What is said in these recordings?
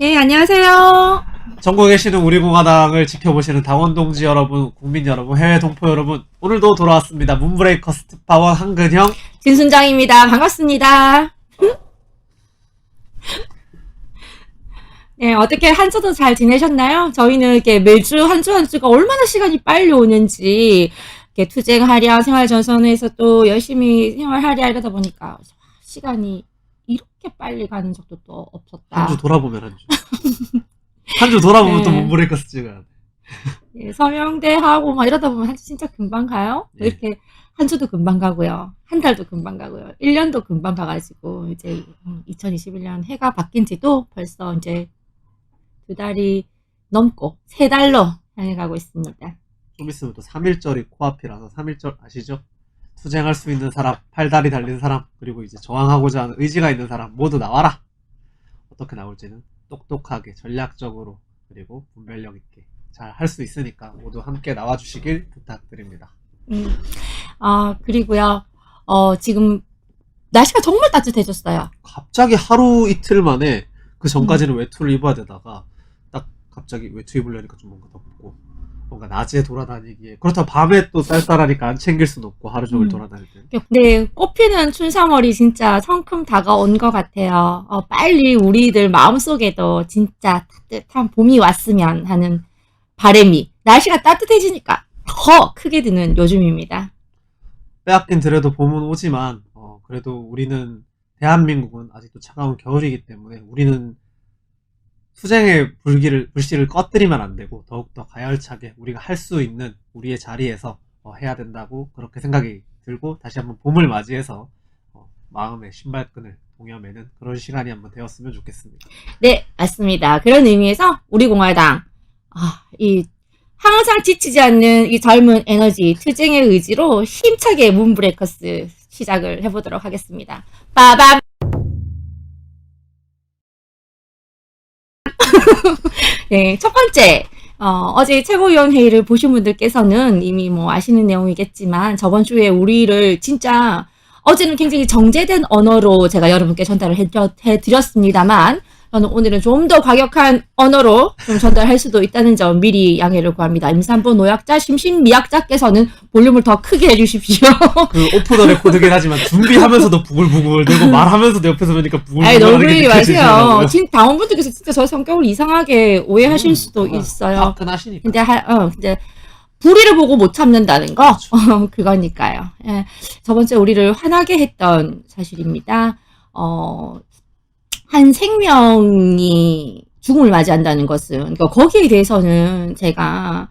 네, 안녕하세요. 전국에 계시는 우리 공화당을 지켜보시는 당원 동지 여러분, 국민 여러분, 해외 동포 여러분, 오늘도 돌아왔습니다. 문브레이커스 특파원 한근형. 진순장입니다. 반갑습니다. 네, 어떻게 한 주도 잘 지내셨나요? 저희는 이렇게 매주 한 주 한 주가 얼마나 시간이 빨리 오는지, 이렇게 투쟁하랴, 생활전선에서 또 열심히 생활하랴 이러다 보니까 시간이 이렇게 빨리 가는 적도 또 없었다. 한 주 돌아보면 한 주. 한 주 돌아보면 또 네. 문브레이커스 찍어야 돼. 예, 서명대 하고 막 이러다 보면 한 주 진짜 금방 가요. 네. 이렇게 한 주도 금방 가고요. 한 달도 금방 가고요. 1년도 금방 가가지고 이제 2021년 해가 바뀐 지도 벌써 이제 2달이 넘고 3달로 향해가고 있습니다. 좀 있으면 또 3.1절이 코앞이라서 3.1절 아시죠? 투쟁할 수 있는 사람, 팔다리 달린 사람, 그리고 이제 저항하고자 하는 의지가 있는 사람 모두 나와라! 어떻게 나올지는 똑똑하게, 전략적으로, 그리고 분별력 있게 잘 할 수 있으니까 모두 함께 나와주시길 부탁드립니다. 그리고요, 지금 날씨가 정말 따뜻해졌어요. 갑자기 하루 이틀 만에 그 전까지는 외투를 입어야 되다가 딱 갑자기 외투 입으려니까 좀 뭔가 덥고 뭔가 낮에 돌아다니기에 그렇다고 밤에 또 쌀쌀하니까 안 챙길 순 없고 하루 종일 돌아다닐 때 네, 꽃피는 춘삼월이 진짜 성큼 다가온 것 같아요. 빨리 우리들 마음속에도 진짜 따뜻한 봄이 왔으면 하는 바람이 날씨가 따뜻해지니까 더 크게 드는 요즘입니다. 빼앗긴 들에도 봄은 오지만 그래도 우리는 대한민국은 아직도 차가운 겨울이기 때문에 우리는 투쟁의 불씨를 꺼뜨리면 안 되고 더욱더 가열차게 우리가 할 수 있는 우리의 자리에서 해야 된다고 그렇게 생각이 들고 다시 한번 봄을 맞이해서 마음의 신발끈을 동여매는 그런 시간이 한번 되었으면 좋겠습니다. 네, 맞습니다. 그런 의미에서 우리 공화당 이 항상 지치지 않는 이 젊은 에너지, 투쟁의 의지로 힘차게 문브레이커스 시작을 해보도록 하겠습니다. 빠밤! 네, 첫 번째, 어제 최고위원회의를 보신 분들께서는 이미 뭐 아시는 내용이겠지만 저번 주에 우리를 진짜 어제는 굉장히 정제된 언어로 제가 여러분께 전달을 해드렸습니다만 저는 오늘은 좀 더 과격한 언어로 좀 전달할 수도 있다는 점 미리 양해를 구합니다. 임산부 노약자, 심신미약자께서는 볼륨을 더 크게 해주십시오. 그 오프 더 레코드긴 하지만 준비하면서도 부글부글 되고 말하면서도 옆에서 보니까 부글부글 아니, 너무 하는 게 그러지 마세요. 느껴지시더라고요. 지금 당원분들께서 진짜 저 성격을 이상하게 오해하실 수도 있어요. 화끈하시니까. 근데 불의를 보고 못 참는다는 거 그거니까요. 예, 저번주에 우리를 화나게 했던 사실입니다. 한 생명이 죽음을 맞이한다는 것은 그러니까 거기에 대해서는 제가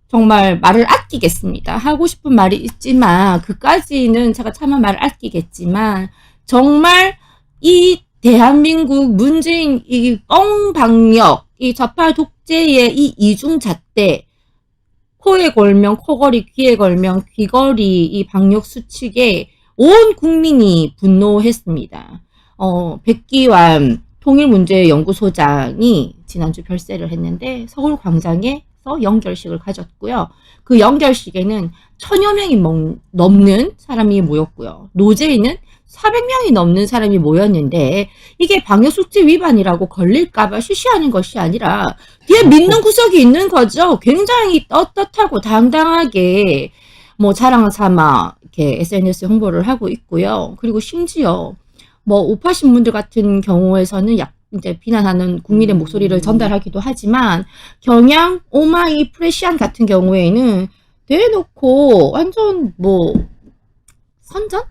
정말 말을 아끼겠습니다. 하고 싶은 말이 있지만 그까지는 제가 차마 말을 아끼겠지만 정말 이 대한민국 문재인 이 뻥방역 이 좌파 독재의 이 이중잣대 코에 걸면 코걸이, 귀에 걸면 귀걸이 이 방역 수칙에 온 국민이 분노했습니다. 백기환 통일문제연구소장이 지난주 별세를 했는데 서울 광장에서 영결식을 가졌고요. 그 영결식에는 1000여 명이 넘는 사람이 모였고요. 노제에는 400명이 넘는 사람이 모였는데 이게 방역수칙 위반이라고 걸릴까봐 쉬쉬하는 것이 아니라 뒤에 믿는 구석이 있는 거죠. 굉장히 떳떳하고 당당하게 뭐 자랑 삼아 이렇게 SNS 홍보를 하고 있고요. 그리고 심지어 뭐 우파 신문들 같은 경우에서는 이제 비난하는 국민의 목소리를 전달하기도 하지만 경향, 오마이, 프레시안 같은 경우에는 대놓고 완전 뭐 선전?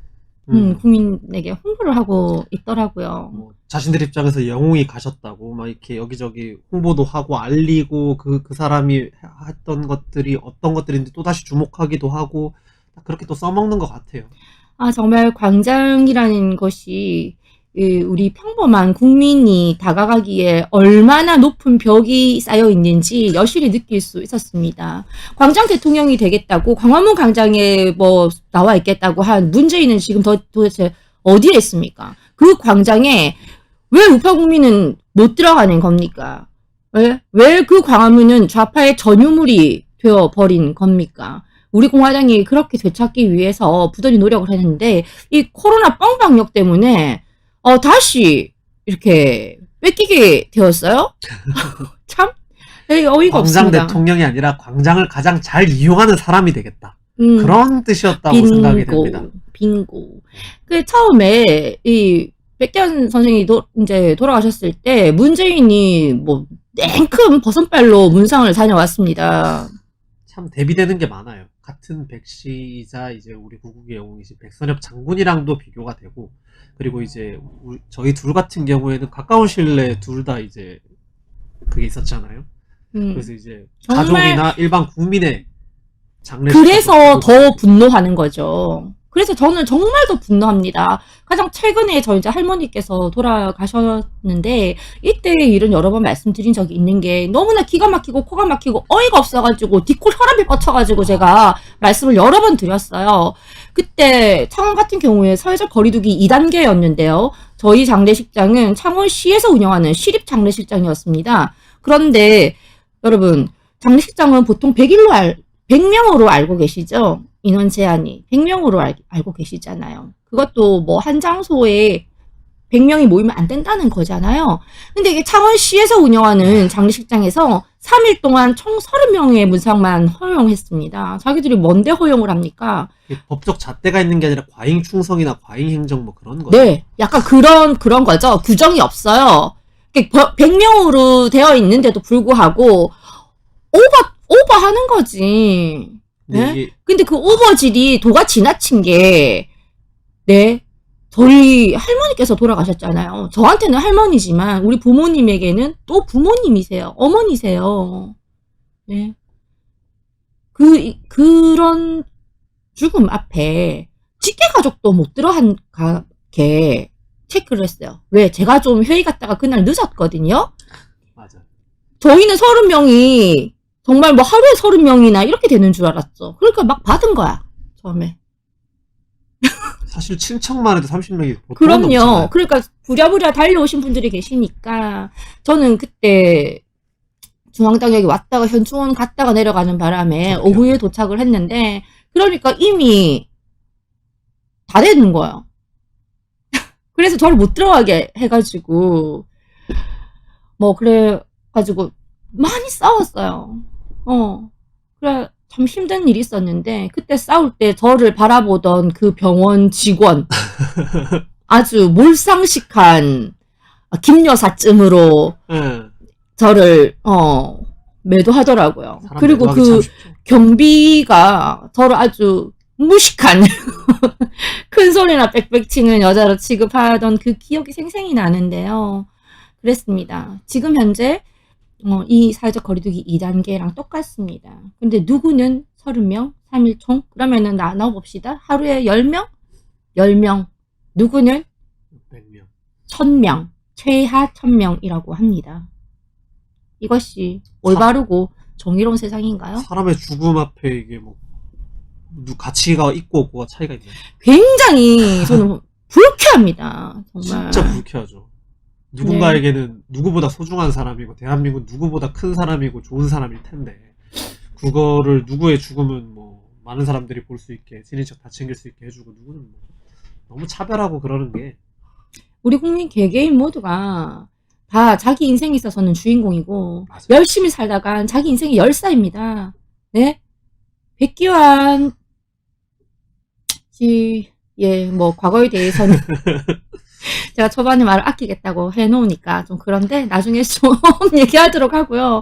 국민에게 홍보를 하고 있더라고요. 뭐 자신들 입장에서 영웅이 가셨다고 막 이렇게 여기저기 홍보도 하고 알리고 그 사람이 했던 것들이 어떤 것들인지 또 다시 주목하기도 하고 그렇게 또 써먹는 것 같아요. 정말 광장이라는 것이 우리 평범한 국민이 다가가기에 얼마나 높은 벽이 쌓여 있는지 여실히 느낄 수 있었습니다. 광장 대통령이 되겠다고 광화문 광장에 뭐 나와 있겠다고 한 문재인은 지금 도대체 어디에 있습니까? 그 광장에 왜 우파 국민은 못 들어가는 겁니까? 왜 그 광화문은 좌파의 전유물이 되어버린 겁니까? 우리 공화당이 그렇게 되찾기 위해서 부단히 노력을 했는데 이 코로나 뻥방역 때문에 다시 이렇게 뺏기게 되었어요? 참 되게 어이가 광장 없습니다. 대통령이 아니라 광장을 가장 잘 이용하는 사람이 되겠다. 음, 그런 뜻이었다고 생각이 됩니다. 빙고. 그 처음에 이 백대현 선생이 이제 돌아가셨을 때 문재인이 뭐 냉큼 버선발로 문상을 다녀왔습니다. 참 대비되는 게 많아요. 같은 백시이자 이제 우리 구국의 영웅이신 백선엽 장군이랑도 비교가 되고, 그리고 이제 저희 둘 같은 경우에는 가까운 시일 내에 둘 다 이제 그게 있었잖아요. 그래서 이제 정말 가족이나 일반 국민의 장례 그래서 더 분노하는 거죠. 그래서 저는 정말 더 분노합니다. 가장 최근에 저희 이제 할머니께서 돌아가셨는데 이때의 일은 여러 번 말씀드린 적이 있는 게 너무나 기가 막히고 코가 막히고 어이가 없어가지고 뒷골 혈압이 뻗쳐가지고 제가 말씀을 여러 번 드렸어요. 그때 창원 같은 경우에 사회적 거리두기 2단계였는데요. 저희 장례식장은 창원시에서 운영하는 시립 장례식장이었습니다. 그런데 여러분 장례식장은 보통 100명으로 알고 계시죠? 인원 제한이 100명으로 알고 계시잖아요. 그것도 뭐 한 장소에 100명이 모이면 안 된다는 거잖아요. 근데 이게 창원시에서 운영하는 장례식장에서 3일 동안 총 30명의 문상만 허용했습니다. 자기들이 뭔데 허용을 합니까? 법적 잣대가 있는 게 아니라 과잉 충성이나 과잉 행정 뭐 그런 거죠. 네, 약간 그런 거죠. 규정이 없어요. 100명으로 되어 있는데도 불구하고 오버하는 거지. 네? 근데 그 오버질이 도가 지나친 게, 네, 저희 할머니께서 돌아가셨잖아요. 저한테는 할머니지만 우리 부모님에게는 또 부모님이세요. 어머니세요. 네. 그런 죽음 앞에 직계 가족도 못 들어가게 체크를 했어요. 왜? 제가 좀 회의 갔다가 그날 늦었거든요. 맞아. 저희는 30명이 정말 뭐 하루에 30명이나 이렇게 되는 줄 알았죠. 그러니까 막 받은 거야, 처음에. 사실 친척만 해도 30명이 보통 그럼요. 넘잖아요. 그러니까 부랴부랴 달려오신 분들이 계시니까 저는 그때 중앙당역에 왔다가 현충원 갔다가 내려가는 바람에 그렇죠. 오후에 도착을 했는데 그러니까 이미 다 되는 거예요. 그래서 저를 못 들어가게 해가지고 뭐 그래가지고 많이 싸웠어요. 그래 참 힘든 일이 있었는데 그때 싸울 때 저를 바라보던 그 병원 직원 아주 몰상식한 김여사쯤으로 저를 매도하더라고요. 그리고 그 경비가 저를 아주 무식한 큰 소리나 빽빽 치는 여자로 취급하던 그 기억이 생생히 나는데요. 그랬습니다. 지금 현재 이 사회적 거리두기 2단계랑 똑같습니다. 근데 누구는 30명, 3일 총? 그러면은 나눠봅시다. 하루에 10명? 10명. 누구는 100명. 1000명. 최하 1000명이라고 합니다. 이것이 올바르고 정의로운 세상인가요? 사람의 죽음 앞에 이게 뭐 가치가 있고 없고가 차이가 있나요? 굉장히 저는 불쾌합니다. 정말. 진짜 불쾌하죠. 누군가에게는 누구보다 소중한 사람이고 대한민국 누구보다 큰 사람이고 좋은 사람일 텐데 그거를 누구의 죽음은 뭐 많은 사람들이 볼 수 있게 친인척 다 챙길 수 있게 해주고 누구는 뭐 너무 차별하고 그러는 게 우리 국민 개개인 모두가 다 자기 인생에 있어서는 주인공이고 맞아요. 열심히 살다간 자기 인생이 열사입니다. 네? 백기환 씨, 뭐 과거에 대해서는 제가 초반에 말을 아끼겠다고 해놓으니까 좀 그런데 나중에 좀 얘기하도록 하고요.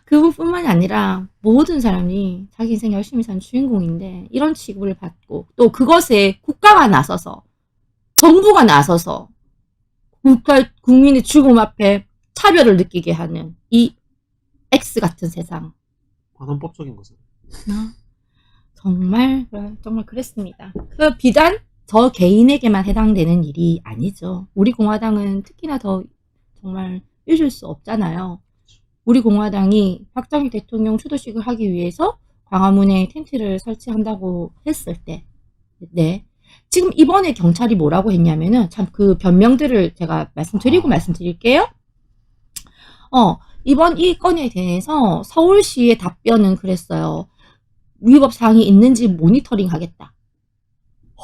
그분뿐만이 아니라 모든 사람이 자기 인생 열심히 사는 주인공인데 이런 취급을 받고 또 그것에 국가가 나서서 정부가 나서서 국민의 죽음 앞에 차별을 느끼게 하는 이 X 같은 세상. 반헌법적인 거죠. 정말 그랬습니다. 그 비단 저 개인에게만 해당되는 일이 아니죠. 우리 공화당은 특히나 더 정말 잊을 수 없잖아요. 우리 공화당이 박정희 대통령 추도식을 하기 위해서 광화문에 텐트를 설치한다고 했을 때, 네. 지금 이번에 경찰이 뭐라고 했냐면은 참 그 변명들을 제가 말씀드릴게요. 이번 이 건에 대해서 서울시의 답변은 그랬어요. 위법 사항이 있는지 모니터링 하겠다.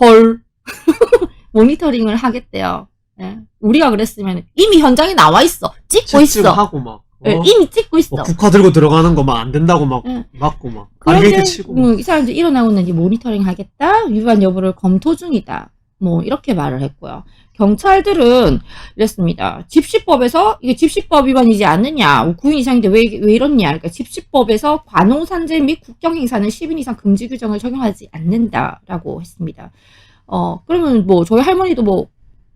헐. 모니터링을 하겠대요. 예. 우리가 그랬으면 이미 현장에 나와 있어. 찍고 있어. 하고 막. 예, 이미 찍고 있어. 국화 들고 들어가는 거 막 안 된다고 막 예. 막고 막. 그런데 바리게이트 치고. 이 사람들 일어나고 있는지 모니터링 하겠다. 위반 여부를 검토 중이다. 뭐 이렇게 말을 했고요. 경찰들은 이랬습니다. 집시법에서 이게 집시법 위반이지 않느냐. 9인 이상인데 왜 이렇냐. 그러니까 집시법에서 관홍산재 및 국경행사는 10인 이상 금지 규정을 적용하지 않는다라고 했습니다. 그러면 뭐 저희 할머니도 뭐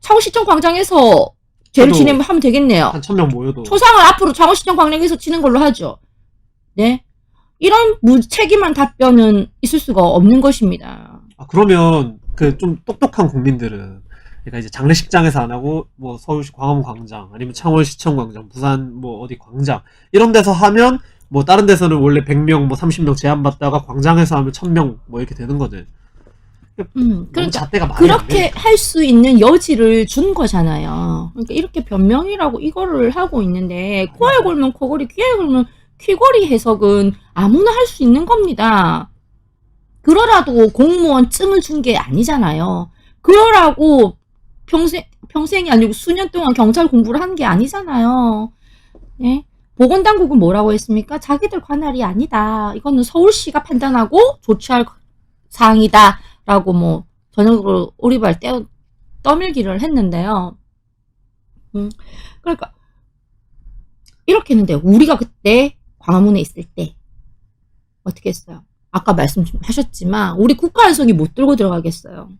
창원시청 광장에서 죄를 저도 지내면 하면 되겠네요. 한 1000명 모여도. 초상을 앞으로 창원시청 광장에서 치는 걸로 하죠. 네. 이런 무책임한 답변은 있을 수가 없는 것입니다. 그러면 그 좀 똑똑한 국민들은 그러니까 이제 장례식장에서 안 하고 뭐 서울시 광화문 광장 아니면 창원시청 광장, 부산 뭐 어디 광장 이런 데서 하면 뭐 다른 데서는 원래 100명 뭐 30명 제한받다가 광장에서 하면 1000명 뭐 이렇게 되는 거지. 그러니까 잣대가 많이 안 그렇게 돼. 할 수 있는 여지를 준 거잖아요. 그러니까 이렇게 변명이라고 이거를 하고 있는데 코에 걸면 코걸이, 귀에 걸면 귀걸이 해석은 아무나 할 수 있는 겁니다. 그러라도 공무원 증을 준 게 아니잖아요. 그러라고 평생이 아니고 수년 동안 경찰 공부를 한 게 아니잖아요. 네? 보건당국은 뭐라고 했습니까? 자기들 관할이 아니다. 이거는 서울시가 판단하고 조치할 사항이다. 라고 뭐 전형적으로 오리발 떠밀기를 했는데요. 그러니까 이렇게 했는데 우리가 그때 광화문에 있을 때 어떻게 했어요? 아까 말씀하셨지만 우리 국가안성이 못 들고 들어가겠어요.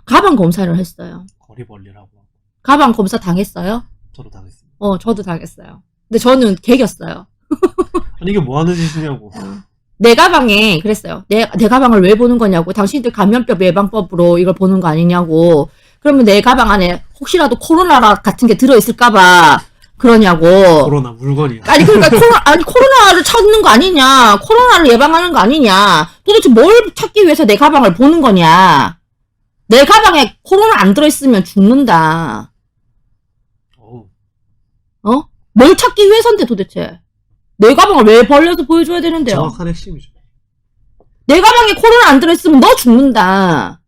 가방 검사를 했어요. 거리 벌리라고 하고. 가방 검사 당했어요? 저도 당했습니다. 저도 당했어요. 근데 저는 개겼어요. 아니 이게 뭐 하는 짓이냐고. 내 가방에 그랬어요. 내 가방을 왜 보는 거냐고. 당신들 감염병 예방법으로 이걸 보는 거 아니냐고. 그러면 내 가방 안에 혹시라도 코로나 같은 게 들어있을까봐 그러냐고. 코로나 물건이야. 아니 그러니까 코로나를 찾는 거 아니냐. 코로나를 예방하는 거 아니냐. 도대체 뭘 찾기 위해서 내 가방을 보는 거냐. 내 가방에 코로나 안 들어있으면 죽는다. 뭘 찾기 위해서인데 도대체. 내 가방을 왜 벌려서 보여줘야 되는데요? 정확한 핵심이죠. 내 가방에 코로나 안 들어있으면 너 죽는다.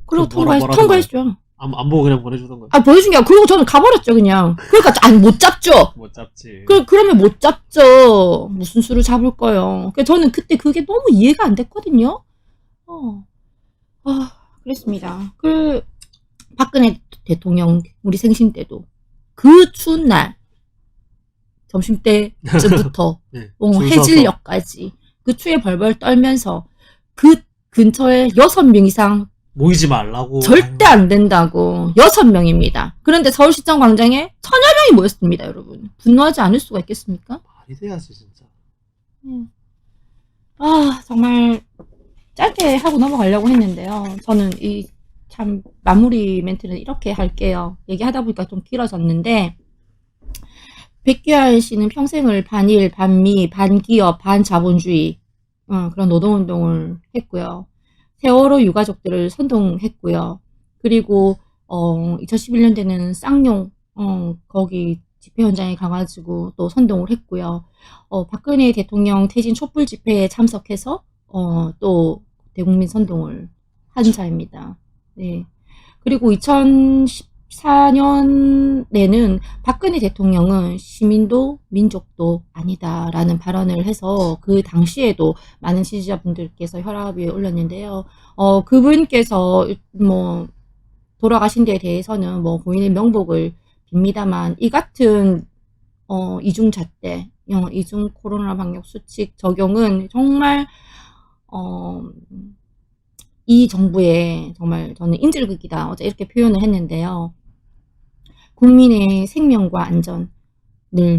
그리고 통과했죠. 안 보고 그냥 보내주던가. 보여준 게 아니라, 그리고 저는 가버렸죠, 그냥. 그러니까, 못 잡죠. 못 잡지. 그러면 못 잡죠. 무슨 수를 잡을 거요. 저는 그때 그게 너무 이해가 안 됐거든요. 그랬습니다. 박근혜 대통령, 우리 생신 때도, 그 추운 날, 점심때쯤부터 네, 해질녘까지 그 추위에 벌벌 떨면서 그 근처에 6명 이상 모이지 말라고. 절대 안 된다고. 6명입니다. 그런데 서울시청 광장에 1000여 명이 모였습니다, 여러분. 분노하지 않을 수가 있겠습니까? 말이 돼야지 진짜. 정말 짧게 하고 넘어가려고 했는데요. 저는 참 마무리 멘트는 이렇게 할게요. 얘기하다 보니까 좀 길어졌는데, 백규환 씨는 평생을 반일, 반미, 반기업, 반자본주의 그런 노동운동을 했고요. 세월호 유가족들을 선동했고요. 그리고 2011년대는 쌍용 거기 집회 현장에 가가지고 또 선동을 했고요. 박근혜 대통령 퇴진 촛불 집회에 참석해서 또 대국민 선동을 한 자입니다. 네. 그리고 2014년에는 박근혜 대통령은 시민도 민족도 아니다라는 발언을 해서 그 당시에도 많은 지지자분들께서 혈압 위에 올렸는데요. 그분께서 뭐 돌아가신 데에 대해서는 뭐 본인의 명복을 빕니다만 이 같은 이중잣대, 이중 코로나 방역 수칙 적용은 정말 이 정부의 정말 저는 인질극이다. 어제 이렇게 표현을 했는데요. 국민의 생명과 안전을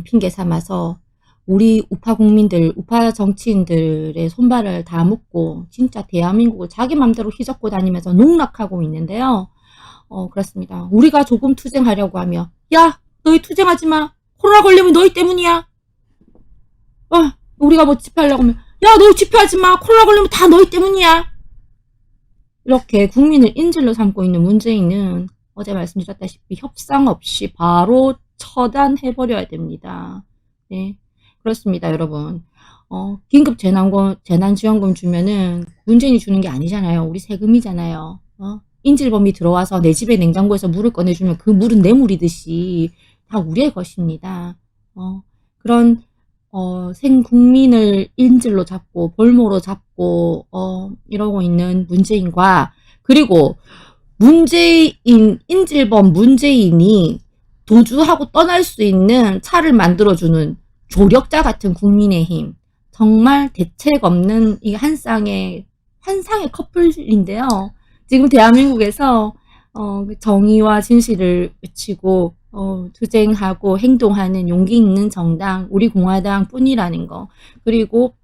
핑계 삼아서 우리 우파 국민들, 우파 정치인들의 손발을 다 묶고 진짜 대한민국을 자기 맘대로 휘젓고 다니면서 농락하고 있는데요. 그렇습니다. 우리가 조금 투쟁하려고 하면 야, 너희 투쟁하지 마. 코로나 걸리면 너희 때문이야. 우리가 뭐 집회하려고 하면 야, 너희 집회하지 마. 코로나 걸리면 다 너희 때문이야. 이렇게 국민을 인질로 삼고 있는 문재인은 어제 말씀드렸다시피 협상 없이 바로 처단해버려야 됩니다. 네, 그렇습니다, 여러분. 긴급 재난지원금 주면은 문재인이 주는 게 아니잖아요. 우리 세금이잖아요. 인질범이 들어와서 내 집에 냉장고에서 물을 꺼내주면 그 물은 내 물이듯이 다 우리의 것입니다. 그런 생국민을 인질로 잡고 볼모로 잡고 이러고 있는 문재인과, 그리고 인질범 문재인이 도주하고 떠날 수 있는 차를 만들어주는 조력자 같은 국민의힘, 정말 대책 없는 이 환상의 커플인데요. 지금 대한민국에서 정의와 진실을 외치고 투쟁하고 행동하는 용기 있는 정당 우리 공화당 뿐이라는 거. 그리고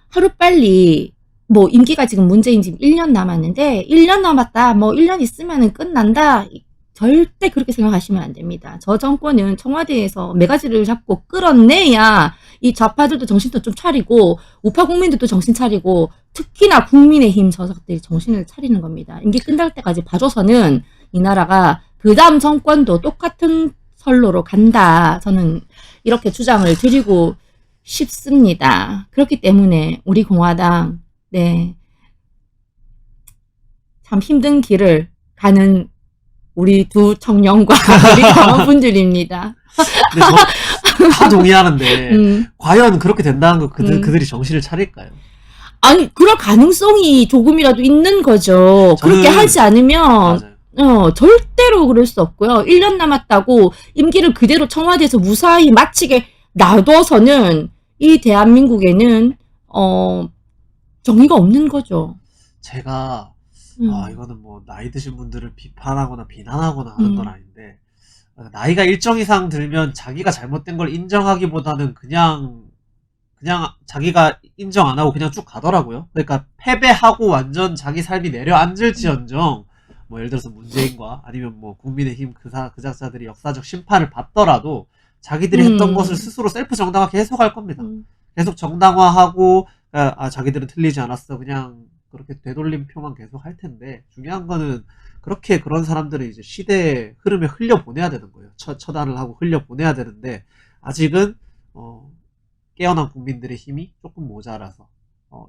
하루빨리 뭐 임기가 지금 문재인 지금 1년 남았는데 1년 남았다, 뭐 1년 있으면 끝난다, 절대 그렇게 생각하시면 안 됩니다. 저 정권은 청와대에서 매가지를 잡고 끌어내야 이 좌파들도 정신도 좀 차리고 우파 국민들도 정신 차리고 특히나 국민의힘 저작들이 정신을 차리는 겁니다. 임기 끝날 때까지 봐줘서는 이 나라가 그 다음 정권도 똑같은 선로로 간다, 저는 이렇게 주장을 드리고 싶습니다. 그렇기 때문에 우리 공화당, 네, 참 힘든 길을 가는 우리 두 청년과 우리 당원분들입니다. 근데 저 다 동의하는데 음. 과연 그렇게 된다는 거 그들이 정신을 차릴까요? 아니, 그럴 가능성이 조금이라도 있는 거죠. 그렇게 하지 않으면 맞아요. 절대로 그럴 수 없고요. 1년 남았다고 임기를 그대로 청와대에서 무사히 마치게 놔둬서는 이 대한민국에는 정의가 없는 거죠. 제가 음. 이거는 뭐 나이 드신 분들을 비판하거나 비난하거나 하는 건 아닌데, 나이가 일정 이상 들면 자기가 잘못된 걸 인정하기보다는 그냥 자기가 인정 안 하고 그냥 쭉 가더라고요. 그러니까 패배하고 완전 자기 삶이 내려앉을지언정, 뭐 예를 들어서 문재인과 아니면 뭐 국민의힘 그 작자들이 역사적 심판을 받더라도 자기들이 했던 것을 스스로 셀프 정당화 계속 할 겁니다. 계속 정당화하고 자기들은 틀리지 않았어, 그냥 그렇게 되돌림표만 계속 할 텐데, 중요한 거는 그렇게 그런 사람들을 이제 시대의 흐름에 흘려보내야 되는 거예요. 처단을 하고 흘려보내야 되는데, 아직은 깨어난 국민들의 힘이 조금 모자라서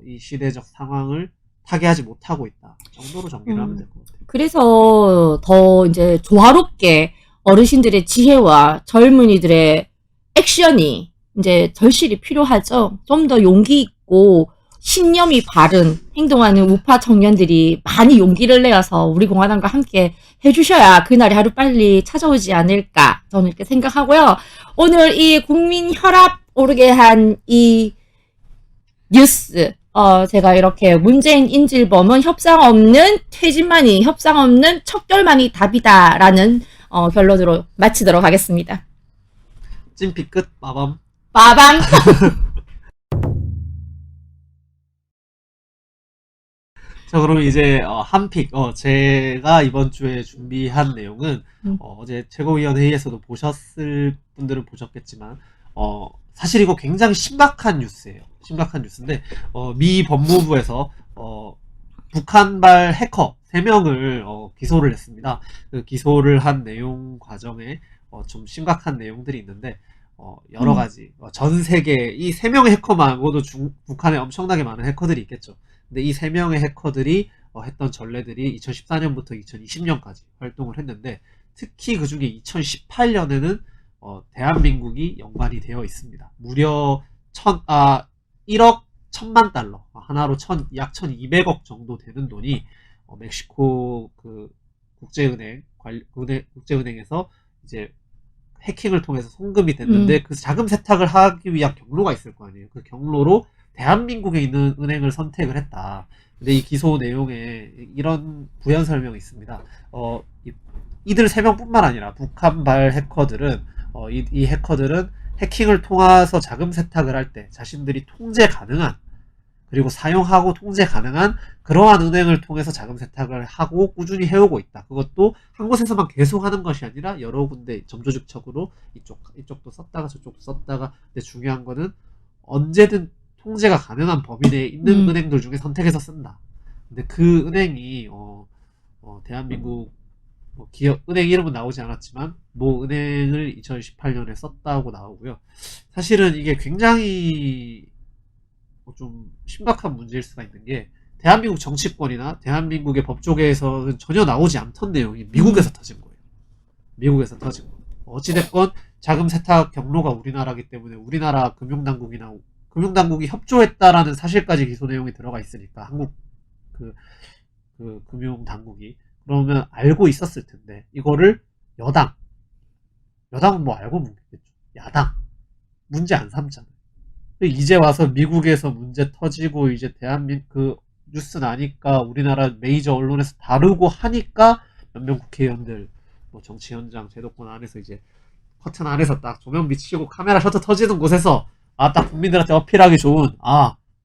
이 시대적 상황을 타개하지 못하고 있다 정도로 정리를 하면 될 것 같아요. 그래서 더 이제 조화롭게 어르신들의 지혜와 젊은이들의 액션이 이제 절실히 필요하죠. 좀 더 용기 있고 신념이 바른 행동하는 우파 청년들이 많이 용기를 내어서 우리 공화당과 함께 해주셔야 그날이 하루빨리 찾아오지 않을까, 저는 이렇게 생각하고요. 오늘 이 국민 혈압 오르게 한 이 뉴스, 제가 이렇게 문재인 인질범은 협상 없는 척결만이 답이다라는 결론으로 마치도록 하겠습니다. 찐피 끝. 마밤. 빠밤. 자, 그럼 이제 한픽, 제가 이번 주에 준비한 내용은 어제 최고위원 회의에서도 보셨을 분들은 보셨겠지만, 사실 이거 굉장히 심각한 뉴스예요. 심각한 뉴스인데, 미 법무부에서 북한발 해커 3명을 기소를 했습니다. 그 기소를 한 내용 과정에 좀 심각한 내용들이 있는데, 여러 가지, 전 세계 이 3명의 해커 말고도 북한에 엄청나게 많은 해커들이 있겠죠. 근데 이 3명의 해커들이 했던 전례들이 2014년부터 2020년까지 활동을 했는데, 특히 그 중에 2018년에는 대한민국이 연관이 되어 있습니다. 무려 1억 1000만 달러, 하나로 약 1200억 정도 되는 돈이 멕시코 그 국제은행에서 이제 해킹을 통해서 송금이 됐는데, 그 자금 세탁을 하기 위한 경로가 있을 거 아니에요. 그 경로로 대한민국에 있는 은행을 선택을 했다. 근데 이 기소 내용에 이런 부연 설명이 있습니다. 이들 3명뿐만 아니라 북한발 해커들은 이 해커들은 해킹을 통해서 자금 세탁을 할 때 자신들이 통제 가능한, 그리고 사용하고 통제 가능한 그러한 은행을 통해서 자금 세탁을 하고 꾸준히 해오고 있다. 그것도 한 곳에서만 계속 하는 것이 아니라 여러 군데 점조직적으로 이쪽도 썼다가 저쪽도 썼다가. 근데 중요한 거는 언제든 통제가 가능한 범위 내에 있는 은행들 중에 선택해서 쓴다. 근데 그 은행이 대한민국 기업 은행 이름은 나오지 않았지만 모 은행을 2018년에 썼다고 나오고요. 사실은 이게 굉장히 좀 심각한 문제일 수가 있는 게, 대한민국 정치권이나 대한민국의 법조계에서는 전혀 나오지 않던 내용이 미국에서 터진 거예요. 미국에서 터진 거. 어찌됐건 자금 세탁 경로가 우리나라기 때문에 우리나라 금융당국이 협조했다라는 사실까지 기소 내용이 들어가 있으니까 한국 그 금융당국이 그러면 알고 있었을 텐데 이거를 여당은 뭐 알고 묻겠죠. 야당 문제 안 삼잖아요. 이제 와서 미국에서 문제 터지고 이제 대한민국 뉴스 나니까 우리나라 메이저 언론에서 다루고 하니까 몇몇 국회의원들 뭐 정치 현장 제도권 안에서 이제 커튼 안에서 딱 조명 비치고 카메라 셔터 터지는 곳에서 딱 국민들한테 어필하기 좋은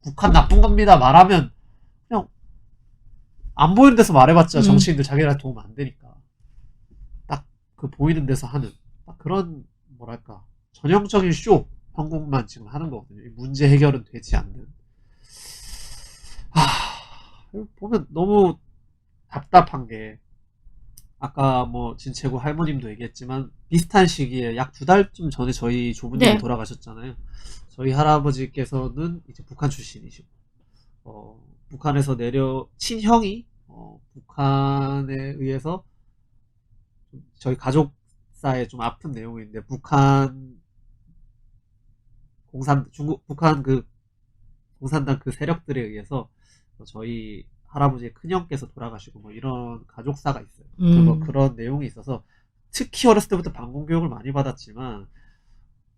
북한 나쁜 겁니다 말하면 그냥 안 보이는 데서 말해봤자 정치인들 자기네한테 도움 안 되니까 딱 그 보이는 데서 하는 딱 그런 뭐랄까 전형적인 쇼 한국만 지금 하는 거거든요. 문제 해결은 되지 않는. 보면 너무 답답한 게 아까 뭐 진채구 할머님도 얘기했지만 비슷한 시기에 약 2달쯤 전에 저희 조부님이 네. 돌아가셨잖아요. 저희 할아버지께서는 이제 북한 출신이시고 북한에서 친형이 북한에 의해서 저희 가족사에 좀 아픈 내용인데 북한 공산당 그 세력들에 의해서 저희 할아버지의 큰형께서 돌아가시고 뭐 이런 가족사가 있어요. 그런 내용이 있어서 특히 어렸을 때부터 반공교육을 많이 받았지만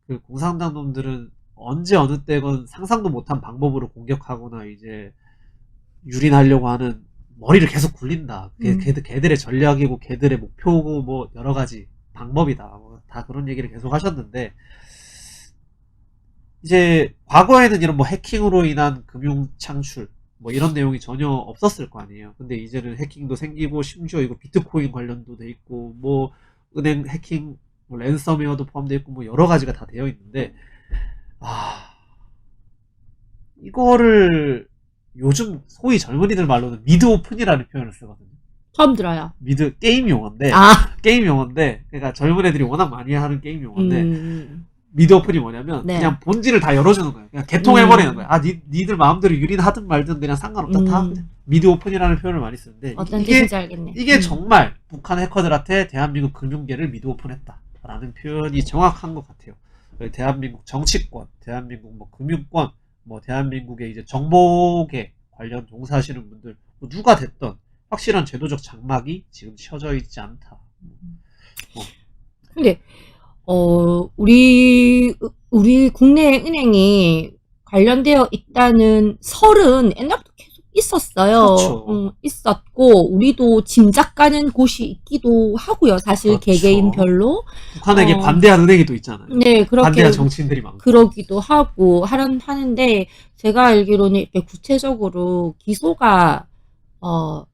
그 공산당 놈들은 언제 어느 때건 상상도 못한 방법으로 공격하거나 이제 유린하려고 하는 머리를 계속 굴린다. 걔들의 전략이고 걔들의 목표고 뭐 여러 가지 방법이다. 다 그런 얘기를 계속 하셨는데 이제 과거에는 이런 뭐 해킹으로 인한 금융 창출 뭐 이런 내용이 전혀 없었을 거 아니에요. 근데 이제는 해킹도 생기고 심지어 이거 비트코인 관련도 돼 있고 뭐 은행 해킹 뭐 랜섬웨어도 포함되어 있고 뭐 여러 가지가 다 되어 있는데 이거를 요즘 소위 젊은이들 말로는 미드 오픈이라는 표현을 쓰거든요. 처음 들어요. 게임 용어인데 그러니까 젊은 애들이 워낙 많이 하는 게임 용어인데 미드 오픈이 뭐냐면 네. 그냥 본질을 다 열어주는 거예요. 그냥 개통해버리는 거예요. 니들 마음대로 유린하든 말든 그냥 상관없다. 다 그냥 미드 오픈이라는 표현을 많이 쓰는데 어떤 뜻인지 알겠네. 이게 정말 북한 해커들한테 대한민국 금융계를 미드 오픈했다라는 표현이 정확한 것 같아요. 대한민국 정치권, 대한민국 뭐 금융권, 뭐 대한민국의 이제 정보계 관련 종사하시는 분들 뭐 누가 됐던 확실한 제도적 장막이 지금 쳐져 있지 않다. 근데 우리 국내 은행이 관련되어 있다는 설은 옛날부터 계속 있었어요. 그렇죠. 있었고 우리도 짐작 가는 곳이 있기도 하고요. 사실 그렇죠. 개개인별로 북한에게 관대한 은행이 또 있잖아요. 네, 그렇게 관대한 정치인들이 많고 그러기도 하고 하는데 제가 알기로는 이렇게 구체적으로 기소가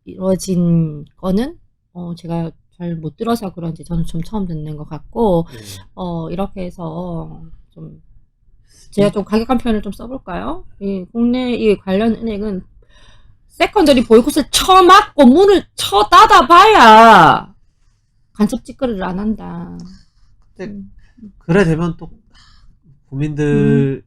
이루어진 거는 제가 잘 못 들어서 그런지 저는 좀 처음 듣는 것 같고 이렇게 해서 좀 제가 좀 과격한 표현을 좀 써볼까요? 이 국내 이 관련 은행은 세컨더리 보이콧을 쳐맞고 문을 쳐 닫아봐야 간첩 찌꺼리를 안 한다. 근데 그래 되면 또 국민들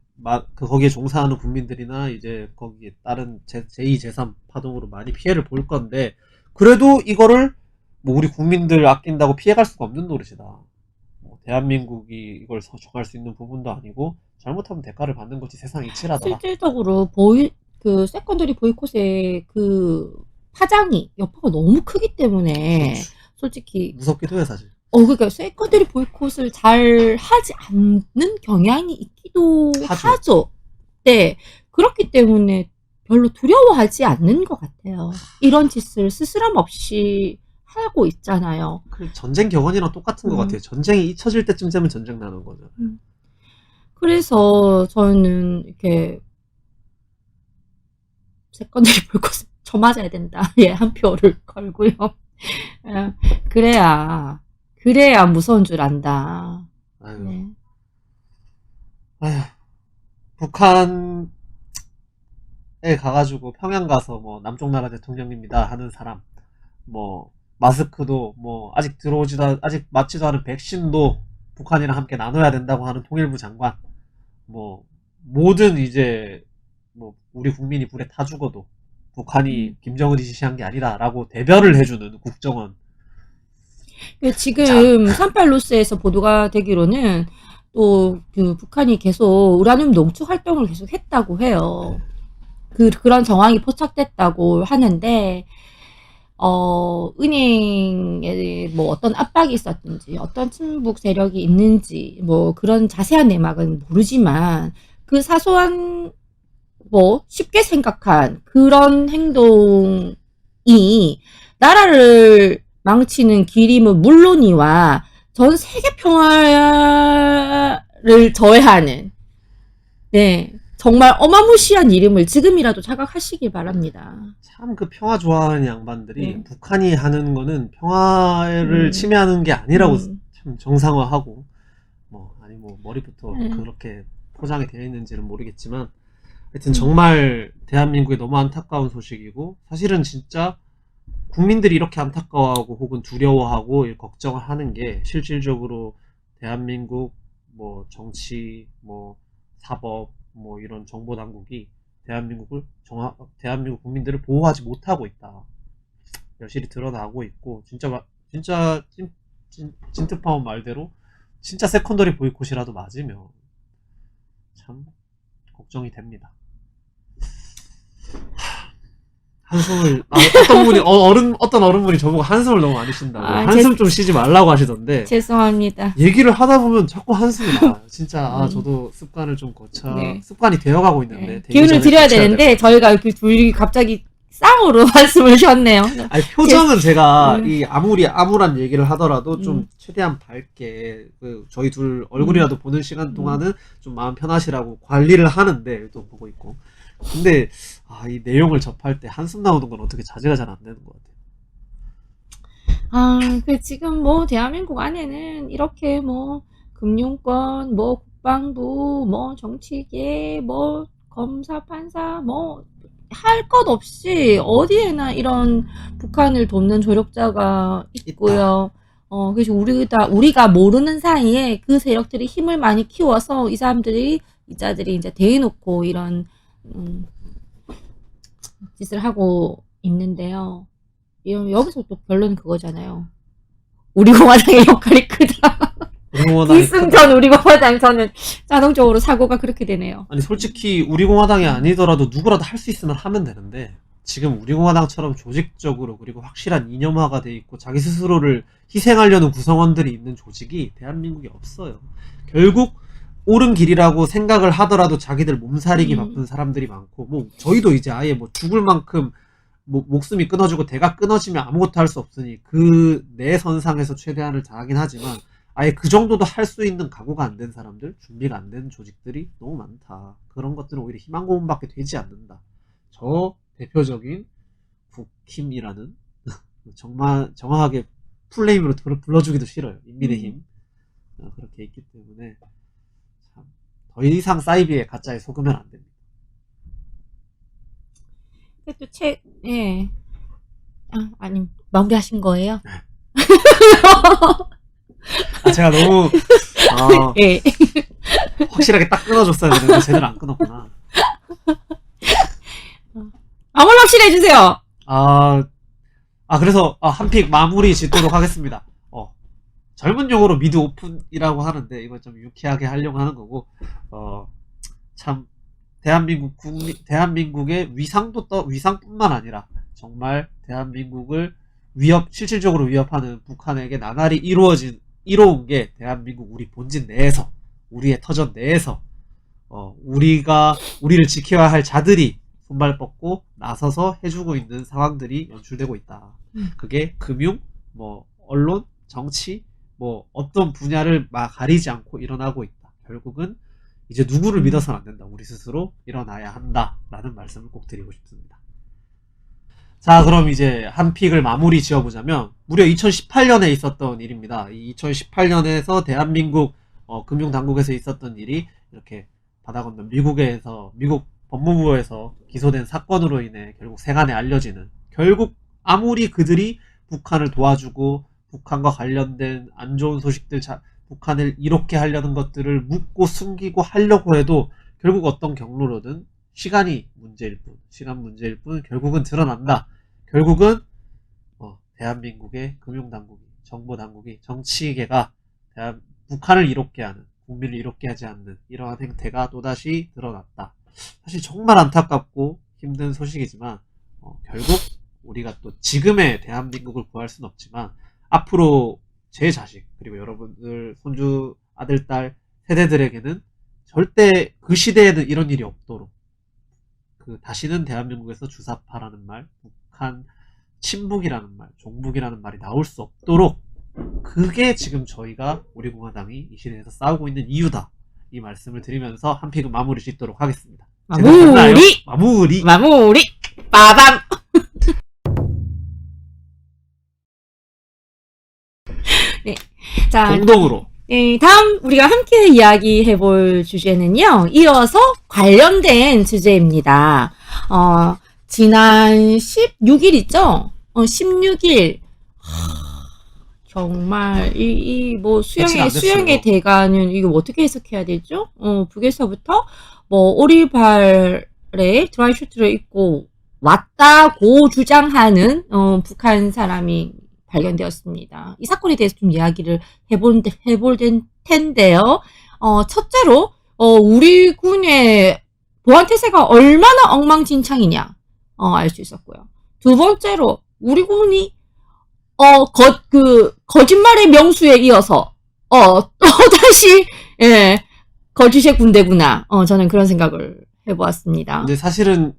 거기에 종사하는 국민들이나 이제 거기에 따른 제2, 제3 파동으로 많이 피해를 볼 건데 그래도 이거를 뭐 우리 국민들 아낀다고 피해갈 수가 없는 노릇이다. 대한민국이 이걸 정할 수 있는 부분도 아니고 잘못하면 대가를 받는 것이 세상 이치라다. 실질적으로 그 세컨더리 보이콧의 그 파장이 여파가 너무 크기 때문에 그렇죠. 솔직히 무섭기도 해 사실. 그러니까 세컨더리 보이콧을 잘 하지 않는 경향이 있기도 하죠. 네, 그렇기 때문에 별로 두려워하지 않는 것 같아요. 이런 짓을 스스럼 없이 하고 있잖아요. 전쟁 격언이랑 똑같은 것 같아요. 전쟁이 잊혀질 때쯤 되면 전쟁 나는 거죠. 그래서 저는 이렇게 세컨더리 보이콧을 쳐맞아야 된다. 예, 한 표를 걸고요. 그래야 무서운 줄 안다. 아유. 네. 북한에 가가지고 평양 가서 뭐 남쪽 나라 대통령입니다 하는 사람, 뭐 마스크도 뭐 아직 맞지도 않은 백신도 북한이랑 함께 나눠야 된다고 하는 통일부 장관, 뭐 모든 이제 뭐 우리 국민이 불에 타 죽어도 북한이 김정은이 지시한 게 아니다라고 대변을 해주는 국정원. 지금 38 뉴스에서 보도가 되기로는 또 그 북한이 계속 우라늄 농축 활동을 계속 했다고 해요. 그런 정황이 포착됐다고 하는데, 은행에 뭐 어떤 압박이 있었든지, 어떤 친북 세력이 있는지, 뭐 그런 자세한 내막은 모르지만, 그 사소한, 뭐 쉽게 생각한 그런 행동이 나라를 망치는 길임은 물론이와 전 세계 평화를 저해하는, 네, 정말 어마무시한 이름을 지금이라도 자각하시길 바랍니다. 참 그 평화 좋아하는 양반들이 네. 북한이 하는 거는 평화를 침해하는 게 아니라고 참 정상화하고, 뭐 아니 뭐 머리부터 그렇게 포장이 되어 있는지는 모르겠지만, 하여튼 정말 대한민국에 너무 안타까운 소식이고, 사실은 진짜 국민들이 이렇게 안타까워하고 혹은 두려워하고 걱정을 하는 게 실질적으로 대한민국 뭐 정치, 뭐 사법, 뭐 이런 정보 당국이 대한민국 국민들을 보호하지 못하고 있다. 여실히 드러나고 있고, 진짜 진트파운 말대로 진짜 세컨더리 보이콧이라도 맞으면 참 걱정이 됩니다. 한숨을 어떤 어른분이 저보고 한숨을 너무 많이 쉰다고, 한숨 좀 쉬지 말라고 하시던데, 죄송합니다. 얘기를 하다 보면 자꾸 한숨이 나와요. 진짜 저도 습관을 좀 습관이 되어가고 있는데 기운을 드려야 되는데 저희가 이렇게 둘이 갑자기 쌍으로 한숨을 쉬었네요. 아니, 표정은 제가 이 암울한 얘기를 하더라도 좀 최대한 밝게 저희 둘 얼굴이라도 보는 시간 동안은 좀 마음 편하시라고 관리를 하는데, 또 보고 있고. 근데 이 내용을 접할 때 한숨 나오는 건 어떻게 자제가 잘 안 되는 것 같아요. 지금 뭐 대한민국 안에는 이렇게 뭐 금융권, 뭐 국방부, 뭐 정치계, 뭐 검사, 판사, 뭐 할 것 없이 어디에나 이런 북한을 돕는 조력자가 있고요. 그래서 우리가 모르는 사이에 그 세력들이 힘을 많이 키워서 이자들이 이제 대놓고 이런 짓을 하고 있는데요. 여기서 또 결론은 그거잖아요. 우리 공화당의 역할이 크다. 기승전 우리 공화당, 저는 자동적으로 사고가 그렇게 되네요. 아니, 솔직히 우리 공화당이 아니더라도 누구라도 할 수 있으면 하면 되는데, 지금 우리 공화당처럼 조직적으로 그리고 확실한 이념화가 돼 있고 자기 스스로를 희생하려는 구성원들이 있는 조직이 대한민국에 없어요. 결국 옳은 길이라고 생각을 하더라도 자기들 몸살이기 바쁜 사람들이 많고, 뭐 저희도 이제 아예 뭐 죽을 만큼 뭐 목숨이 끊어지고 대가 끊어지면 아무것도 할 수 없으니 그 내 선상에서 최대한을 다하긴 하지만, 아예 그 정도도 할 수 있는 각오가 안 된 사람들, 준비가 안 된 조직들이 너무 많다. 그런 것들은 오히려 희망 고문밖에 되지 않는다. 저 대표적인 국힘이라는 정말 정확하게 풀네임으로 불러주기도 싫어요. 인민의힘. 그렇게 있기 때문에 참 더 이상 사이비의 가짜에 속으면 안 됩니다. 또 아니, 마무리하신 거예요? 제가 너무 확실하게 딱 끊어줬어야 되는데 제대로 안 끊었구나. 아무리 확실해 주세요. 그래서 한픽 마무리 짓도록 하겠습니다. 젊은 용어로 미드 오픈이라고 하는데 이건 좀 유쾌하게 하려고 하는 거고, 참 대한민국의 위상뿐만 아니라 정말 대한민국을 실질적으로 위협하는 북한에게 나날이 이뤄온 게 대한민국 우리 본진 내에서, 우리의 터전 내에서 우리를 지켜야 할 자들이 손발 뻗고 나서서 해주고 있는 상황들이 연출되고 있다. 그게 금융, 뭐 언론, 정치, 뭐 어떤 분야를 가리지 않고 일어나고 있다. 결국은 이제 누구를 믿어서는 안 된다. 우리 스스로 일어나야 한다. 라는 말씀을 꼭 드리고 싶습니다. 자, 그럼 이제 한 픽을 마무리 지어보자면, 무려 2018년에 있었던 일입니다. 이 2018년에서 대한민국 금융당국에서 있었던 일이 이렇게 바다 건너 미국 법무부에서 기소된 사건으로 인해 결국 세간에 알려지는, 결국 아무리 그들이 북한을 도와주고 북한과 관련된 안 좋은 소식들, 북한을 이렇게 하려는 것들을 묻고 숨기고 하려고 해도 결국 어떤 경로로든 시간이 문제일 뿐, 시간 문제일 뿐 결국은 드러난다. 결국은 대한민국의 금융당국이, 정보당국이, 정치계가 북한을 이롭게 하는, 국민을 이롭게 하지 않는 이러한 행태가 또다시 드러났다. 사실 정말 안타깝고 힘든 소식이지만 결국 우리가 또 지금의 대한민국을 구할 수는 없지만 앞으로 제 자식 그리고 여러분들 손주 아들 딸 세대들에게는 절대 그 시대에는 이런 일이 없도록 다시는 대한민국에서 주사파라는 말, 북한 친북이라는 말, 종북이라는 말이 나올 수 없도록 그게 지금 저희가 우리 공화당이 이 시대에서 싸우고 있는 이유다. 이 말씀을 드리면서 한 피그 마무리 짓도록 하겠습니다. 마무리! 빠밤! 네. 자, 공동으로. 네, 다음 우리가 함께 이야기해 볼 주제는요. 이어서 관련된 주제입니다. 지난 16일 있죠? 16일. 정말 뭐 수영의 대가는 이거 어떻게 해석해야 되죠? 북에서부터 뭐 오리발에 드라이 슈트를 입고 왔다고 주장하는 북한 사람이 발견되었습니다. 이 사건에 대해서 좀 이야기를 해볼 텐데요. 첫째로 우리 군의 보안 태세가 얼마나 엉망진창이냐 알 수 있었고요. 두 번째로 우리 군이 거짓말의 명수에 이어서 또다시 거짓의 군대구나. 저는 그런 생각을 해보았습니다. 근데 사실은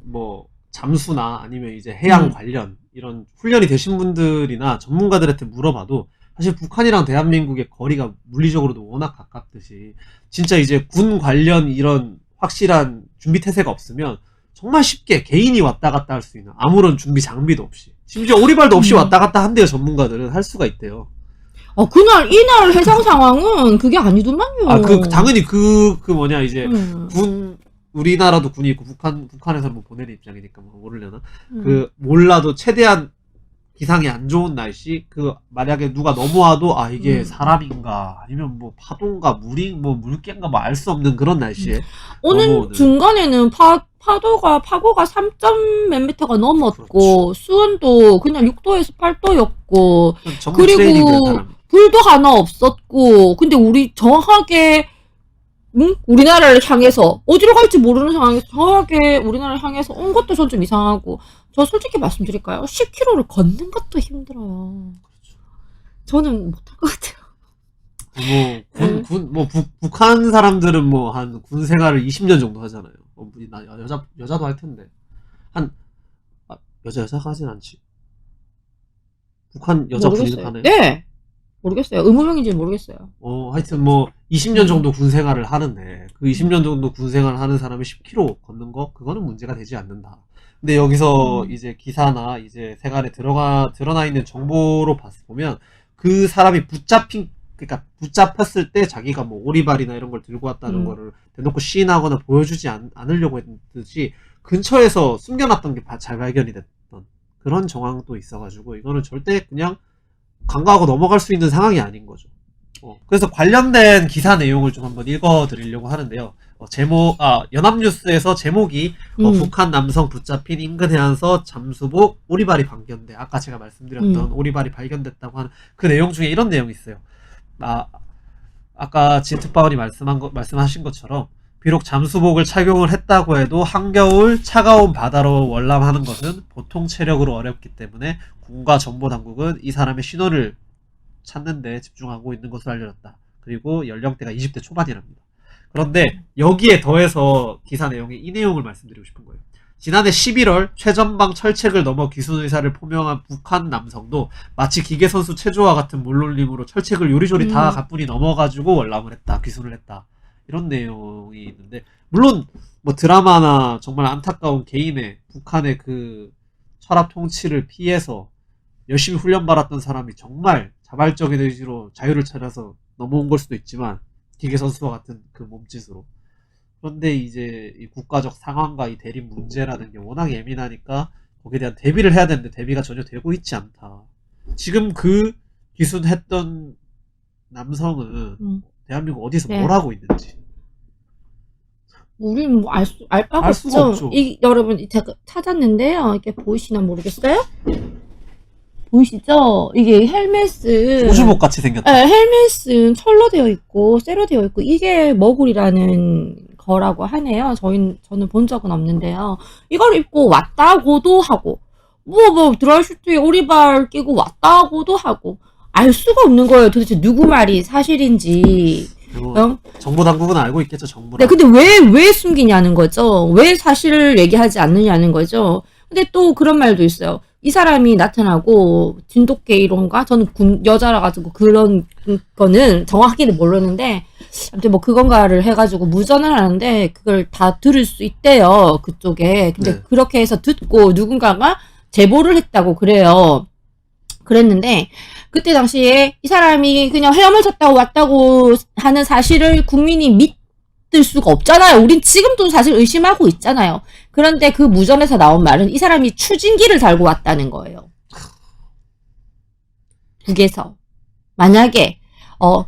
뭐 잠수나 아니면 이제 해양 관련 이런 훈련이 되신 분들이나 전문가들한테 물어봐도 사실 북한이랑 대한민국의 거리가 물리적으로도 워낙 가깝듯이 진짜 이제 군 관련 이런 확실한 준비 태세가 없으면 정말 쉽게 개인이 왔다 갔다 할 수 있는 아무런 준비 장비도 없이 심지어 오리발도 없이 왔다 갔다 한대요. 전문가들은 할 수가 있대요. 이날 해상 상황은 그게 아니더만요. 당연히 이제 우리나라도 군이 있고 북한에서 뭐 보내는 입장이니까 뭐 모르려나. 몰라도 최대한 기상이 안 좋은 날씨, 만약에 누가 넘어와도 이게 사람인가 아니면 뭐 파도인가 물개인가 뭐 알 수 없는 그런 날씨에 오는 중간에는 파고가 3점 몇 미터가 넘었고 그렇죠. 수온도 그냥 6도에서 8도였고 그리고 불도 하나 없었고 근데 우리 정확하게 우리나라를 향해서 어디로 갈지 모르는 상황에서 정확하게 우리나라를 향해서 온 것도 전 좀 이상하고 저 솔직히 말씀드릴까요? 10km를 걷는 것도 힘들어요. 저는 못할 것 같아요. 북한 사람들은 한 군 생활을 20년 정도 하잖아요. 여자도 할 텐데. 여자가 하진 않지. 북한 여자 군인은 하네. 네. 모르겠어요. 의무병인지는 모르겠어요. 하여튼 20년 정도 군 생활을 하는데, 그 20년 정도 군 생활을 하는 사람이 10km 걷는 거, 그거는 문제가 되지 않는다. 근데 여기서 이제 기사나 이제 세간에 드러나 있는 정보로 보면, 그 사람이 붙잡혔을 때 자기가 뭐 오리발이나 이런 걸 들고 왔다는 거를 대놓고 시인하거나 보여주지 않으려고 했듯이 근처에서 숨겨놨던 게 잘 발견이 됐던 그런 정황도 있어가지고 이거는 절대 그냥 간과하고 넘어갈 수 있는 상황이 아닌 거죠. 그래서 관련된 기사 내용을 좀 한번 읽어드리려고 하는데요. 연합뉴스에서 제목이 북한 남성 붙잡힌 인근 해안서 잠수복 오리발이 발견돼. 아까 제가 말씀드렸던 오리발이 발견됐다고 하는 그 내용 중에 이런 내용이 있어요. 아까 진특파원이 말씀하신 것처럼 비록 잠수복을 착용을 했다고 해도 한겨울 차가운 바다로 월남하는 것은 보통 체력으로 어렵기 때문에 군과 정보당국은 이 사람의 신원을 찾는 데 집중하고 있는 것으로 알려졌다. 그리고 연령대가 20대 초반이랍니다. 그런데 여기에 더해서 기사 내용에 이 내용을 말씀드리고 싶은 거예요. 지난해 11월 최전방 철책을 넘어 귀순 의사를 포명한 북한 남성도 마치 기계선수 체조와 같은 몰놀림으로 철책을 요리조리 다 가뿐히 넘어가지고 월남을 했다. 귀순을 했다. 이런 내용이 있는데 물론 뭐 드라마나 정말 안타까운 개인의 북한의 그 철압 통치를 피해서 열심히 훈련받았던 사람이 정말 자발적인 의지로 자유를 찾아서 넘어온 걸 수도 있지만 기계선수와 같은 그 몸짓으로 그런데 이제 이 국가적 상황과 이 대립 문제라는 게 워낙 예민하니까 거기에 대한 대비를 해야 되는데 대비가 전혀 되고 있지 않다. 지금 그 귀순했던 남성은 대한민국 어디서 뭘 하고 있는지 우리는 뭐 알 바가 알 수가 없죠. 없죠. 여러분, 제가 찾았는데요. 이게 보이시나 모르겠어요? 보이시죠? 이게 헬멧은, 우주복 같이 생겼다. 네, 헬멧은 철로 되어 있고, 쇠로 되어 있고, 이게 머글이라는 거라고 하네요. 저는 본 적은 없는데요. 이걸 입고 왔다고도 하고, 드라이슈트에 오리발 끼고 왔다고도 하고, 알 수가 없는 거예요. 도대체 누구 말이 사실인지. 그리고 정보 당국은 알고 있겠죠, 정보를. 네, 근데 왜 숨기냐는 거죠. 왜 사실을 얘기하지 않느냐는 거죠. 근데 또 그런 말도 있어요. 이 사람이 나타나고 진돗개 이론가? 저는 여자라 가지고 그런 거는 정확히는 모르는데 아무튼 뭐 그건가를 해가지고 무전을 하는데 그걸 다 들을 수 있대요. 그쪽에. 근데 네. 그렇게 해서 듣고 누군가가 제보를 했다고 그래요. 그랬는데 그때 당시에 이 사람이 그냥 헤엄을 쳤다고 왔다고 하는 사실을 국민이 믿을 수가 없잖아요. 우린 지금도 사실 의심하고 있잖아요. 그런데 그 무전에서 나온 말은 이 사람이 추진기를 달고 왔다는 거예요. 북에서. 만약에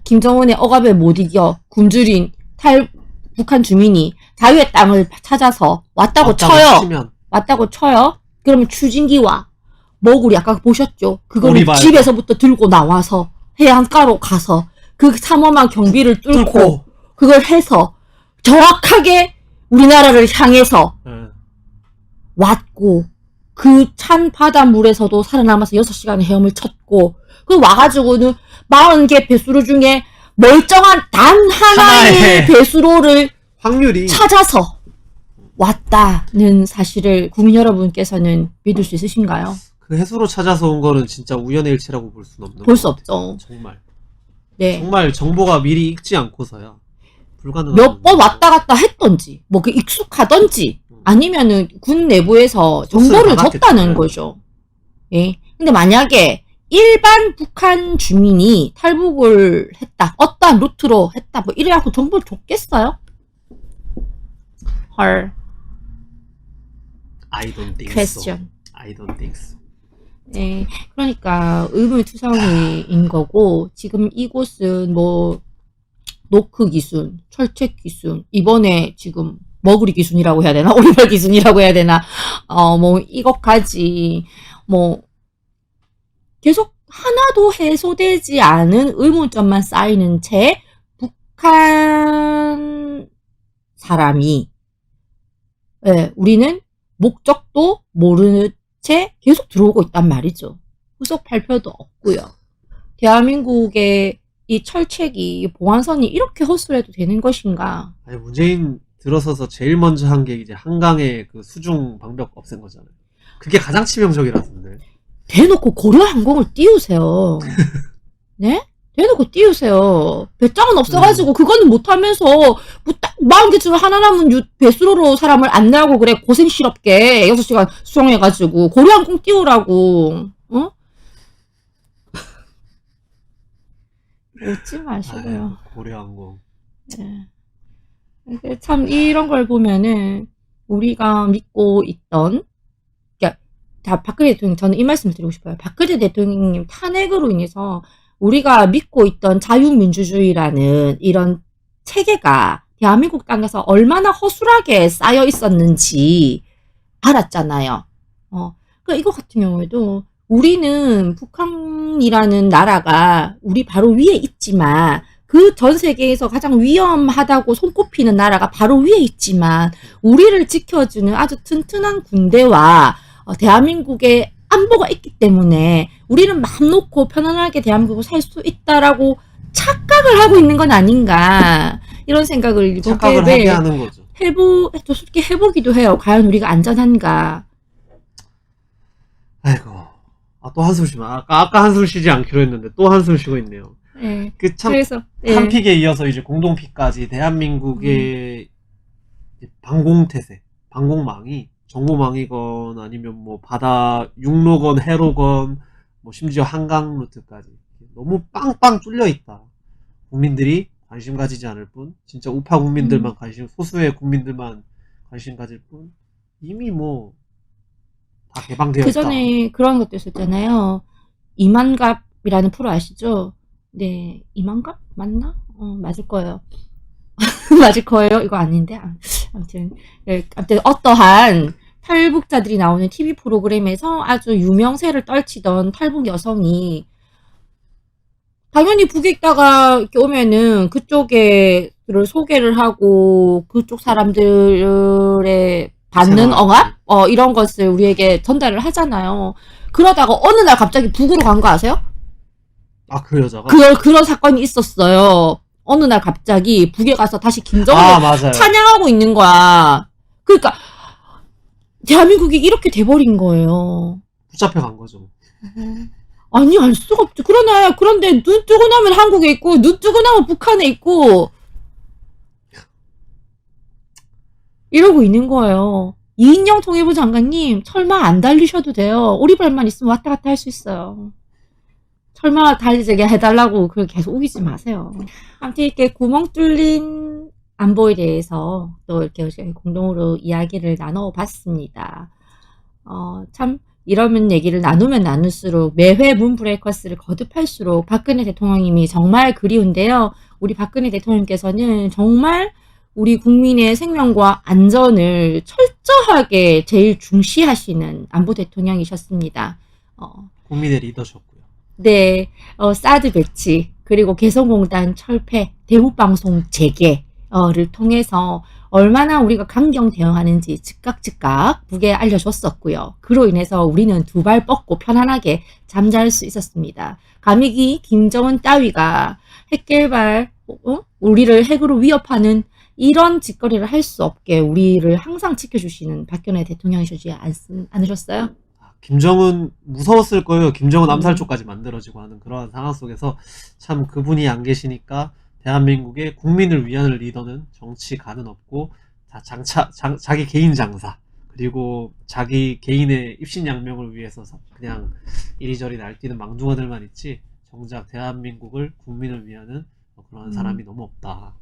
김정은의 억압에 못 이겨 굶주린 북한 주민이 자유의 땅을 찾아서 왔다고 쳐요. 왔다고 쳐요. 그러면 추진기와 머구리 아까 보셨죠? 그거를 오리발. 집에서부터 들고 나와서 해안가로 가서 그 삼엄한 경비를 뚫고 그걸 해서 정확하게 우리나라를 향해서 왔고 그 찬 바닷물에서도 살아남아서 6시간의 헤엄을 쳤고 그 와가지고는 40개 배수로 중에 멀쩡한 단 하나의 배수로를 확률이 찾아서 왔다는 사실을 국민 여러분께서는 믿을 수 있으신가요? 그 해수로 찾아서 온 거는 진짜 우연의 일치라고 볼 수는 없는 볼 수 없죠. 정말. 네. 정말 정보가 미리 익지 않고서야 불가능한. 몇 번 왔다 갔다 했던지, 뭐 그 익숙하던지, 아니면은 군 내부에서 정보를 줬다는 거죠. 예. 근데 만약에 일반 북한 주민이 탈북을 했다, 어떠한 루트로 했다, 뭐 이래갖고 정보를 줬겠어요? 헐. I don't think question. so. I don't think so. 네, 그러니까 의문투성이인 거고 지금 이곳은 뭐 노크 기순, 철책 기순, 이번에 지금 머구리 기순이라고 해야 되나? 오리발 기순이라고 해야 되나? 뭐 이것까지 뭐 계속 하나도 해소되지 않은 의문점만 쌓이는 채 북한 사람이 우리는 목적도 모르는 채 계속 들어오고 있단 말이죠. 후속 발표도 없고요. 대한민국의 이 철책이 보안선이 이렇게 허술해도 되는 것인가? 아니, 문재인 들어서서 제일 먼저 한 게 이제 한강의 그 수중 방벽 없앤 거잖아요. 그게 가장 치명적이라던데. 대놓고 고려항공을 띄우세요. 네? 대놓고 띄우세요. 배짱은 없어가지고 그거는 못하면서 뭐 딱 40개 중에 하나 남은 배수로로 사람을 안내하고 그래 고생스럽게 6시간 수영해가지고 고려항공 띄우라고. 어? 웃지 마시고요. 고려항공. 네. 참 이런 걸 보면은 우리가 믿고 있던 박근혜 대통령, 저는 이 말씀을 드리고 싶어요. 박근혜 대통령님 탄핵으로 인해서 우리가 믿고 있던 자유민주주의라는 이런 체계가 대한민국 땅에서 얼마나 허술하게 쌓여 있었는지 알았잖아요. 그러니까 이거 같은 경우에도 우리는 북한이라는 나라가 우리 바로 위에 있지만 그 전 세계에서 가장 위험하다고 손꼽히는 나라가 바로 위에 있지만 우리를 지켜주는 아주 튼튼한 군대와 대한민국의 안보가 있기 때문에 우리는 마음 놓고 편안하게 대한민국을 살 수 있다라고 착각을 하고 있는 건 아닌가 이런 생각을 착각을 하게 하는 거죠. 솔직히 해보기도 해요. 과연 우리가 안전한가. 아이고, 또 한숨 쉬면 아까 한숨 쉬지 않기로 했는데 또 한숨 쉬고 있네요. 네. 그래서 한 픽에 이어서 이제 공동픽까지 대한민국의 방공태세, 방공망이 정보망이건 아니면 뭐 바다 육로건 해로건 뭐 심지어 한강 루트까지 너무 빵빵 뚫려 있다. 국민들이 관심 가지지 않을 뿐, 진짜 우파 국민들만 소수의 국민들만 관심 가질 뿐, 이미 뭐 다 개방되어 있다. 그 전에 그런 것도 있었잖아요. 이만갑이라는 프로 아시죠? 네, 이만갑 맞나? 맞을 거예요. 맞을 거예요. 이거 아닌데. 아무튼, 네, 아무튼 어떠한 탈북자들이 나오는 TV 프로그램에서 아주 유명세를 떨치던 탈북 여성이 당연히 북에 있다가 이렇게 오면은 그쪽에를 소개를 하고 그쪽 사람들의 받는 생활. 억압? 이런 것을 우리에게 전달을 하잖아요. 그러다가 어느 날 갑자기 북으로 간 거 아세요? 아, 그 여자가? 그런 사건이 있었어요. 어느 날 갑자기 북에 가서 다시 김정은을 아, 맞아요. 찬양하고 있는 거야. 그러니까 대한민국이 이렇게 돼버린 거예요. 붙잡혀 간 거죠. 아니, 알 수가 없죠. 그런데 눈 뜨고 나면 한국에 있고 눈 뜨고 나면 북한에 있고 이러고 있는 거예요. 이인영 통일부 장관님 철마 안 달리셔도 돼요. 오리발만 있으면 왔다 갔다 할 수 있어요. 철마 달리게 해달라고 그렇게 계속 우기지 마세요. 아무튼 이렇게 구멍 뚫린 안보에 대해서 또 이렇게 공동으로 이야기를 나눠봤습니다. 참 이러면 얘기를 나누면 나눌수록 매회 문브레이커스를 거듭할수록 박근혜 대통령님이 정말 그리운데요. 우리 박근혜 대통령께서는 정말 우리 국민의 생명과 안전을 철저하게 제일 중시하시는 안보 대통령이셨습니다. 국민의 리더셨고요. 네, 사드 배치, 그리고 개성공단 철폐, 대북방송 재개를 통해서 얼마나 우리가 강경 대응하는지 즉각 북에 알려줬었고요. 그로 인해서 우리는 두 발 뻗고 편안하게 잠잘 수 있었습니다. 감히 김정은 따위가 핵개발, 우리를 핵으로 위협하는 이런 짓거리를 할 수 없게 우리를 항상 지켜주시는 박근혜 대통령이시지 않으셨어요? 김정은 무서웠을 거예요. 김정은 암살초까지 만들어지고 하는 그런 상황 속에서 참 그분이 안 계시니까 대한민국의 국민을 위한 리더는 정치가는 없고 자기 개인 장사 그리고 자기 개인의 입신양명을 위해서 그냥 이리저리 날뛰는 망둥어들만 있지 정작 대한민국을 국민을 위하는 그런 사람이 너무 없다.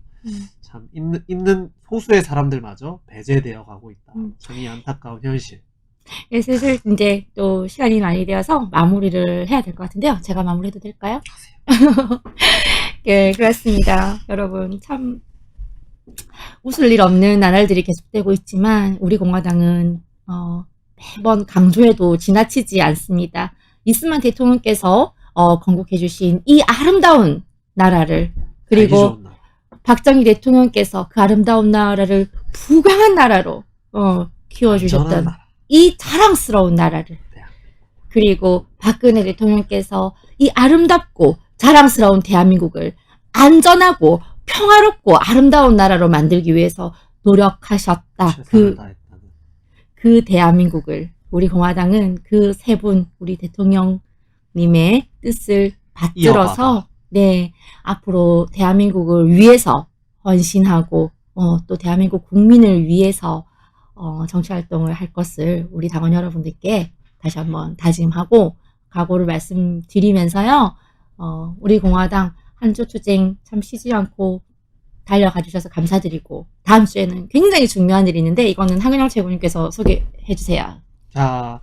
참 있는 소수의 사람들마저 배제되어 가고 있다. 참 이 안타까운 현실. 예, 슬슬 이제 또 시간이 많이 되어서 마무리를 해야 될 것 같은데요. 제가 마무리해도 될까요? 예, 그렇습니다. 여러분, 참, 웃을 일 없는 나날들이 계속되고 있지만, 우리 공화당은, 매번 강조해도 지나치지 않습니다. 이스만 대통령께서, 건국해주신 이 아름다운 나라를, 그리고 박정희 대통령께서 그 아름다운 나라를 부강한 나라로, 키워주셨던 이 자랑스러운 나라를, 그리고 박근혜 대통령께서 이 아름답고 자랑스러운 대한민국을 안전하고 평화롭고 아름다운 나라로 만들기 위해서 노력하셨다. 그 대한민국을 우리 공화당은 그 세 분 우리 대통령님의 뜻을 받들어서 네, 앞으로 대한민국을 위해서 헌신하고 또 대한민국 국민을 위해서 정치활동을 할 것을 우리 당원 여러분들께 다시 한번 다짐하고 각오를 말씀드리면서요. 우리 공화당 한 주 투쟁 참 쉬지 않고 달려가 주셔서 감사드리고 다음 주에는 굉장히 중요한 일이 있는데 이거는 한근영 최고님께서 소개해 주세요. 자,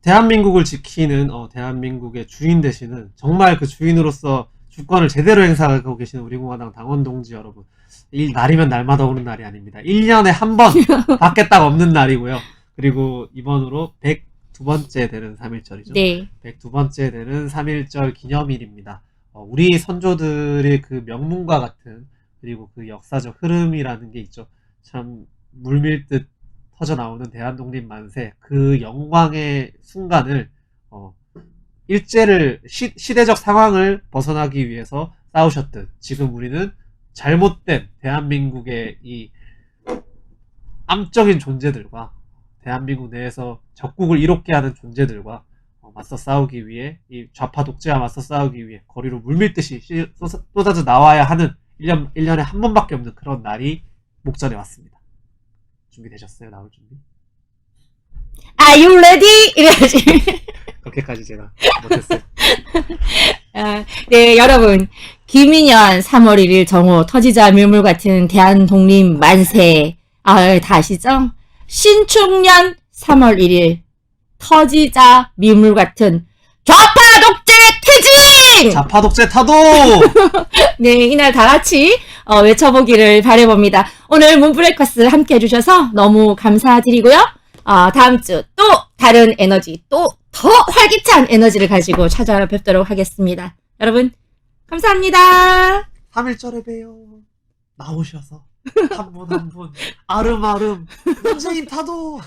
대한민국을 지키는 대한민국의 주인 되시는 정말 그 주인으로서 주권을 제대로 행사하고 계시는 우리 공화당 당원 동지 여러분, 이 날이면 날마다 오는 날이 아닙니다. 1년에 한 번 밖에 딱 없는 날이고요. 그리고 이번으로 102번째 되는 3.1절이죠. 네. 102번째 되는 3.1절 기념일입니다. 우리 선조들의 그 명문과 같은 그리고 그 역사적 흐름이라는 게 있죠. 참 물밀듯 터져 나오는 대한독립 만세 그 영광의 순간을 일제를 시대적 상황을 벗어나기 위해서 싸우셨듯 지금 우리는 잘못된 대한민국의 이 암적인 존재들과 대한민국 내에서 적국을 이롭게 하는 존재들과 맞서 싸우기 위해 이 좌파 독재와 맞서 싸우기 위해 거리로 물밀듯이 쏟아져 나와야 하는 1년에 한 번밖에 없는 그런 날이 목전에 왔습니다. 준비되셨어요? 나올 준비? Are you ready? 이래야지. 그렇게까지 제가 못했어요. 네, 여러분. 김인현 3월 1일 정오 터지자 밀물 같은 대한독립 만세. 다 아시죠? 신축년 3월 1일 터지자 밀물 같은 좌파 독재 퇴진! 자파 독재 타도! 네, 이날 다 같이 외쳐보기를 바라봅니다. 오늘 문브레이커스 함께 해주셔서 너무 감사드리고요. 다음 주 또 다른 에너지, 또 더 활기찬 에너지를 가지고 찾아뵙도록 하겠습니다. 여러분, 감사합니다. 3일절에 봬요. 나오셔서 한 분 한 분 아름아름 문재인 타도!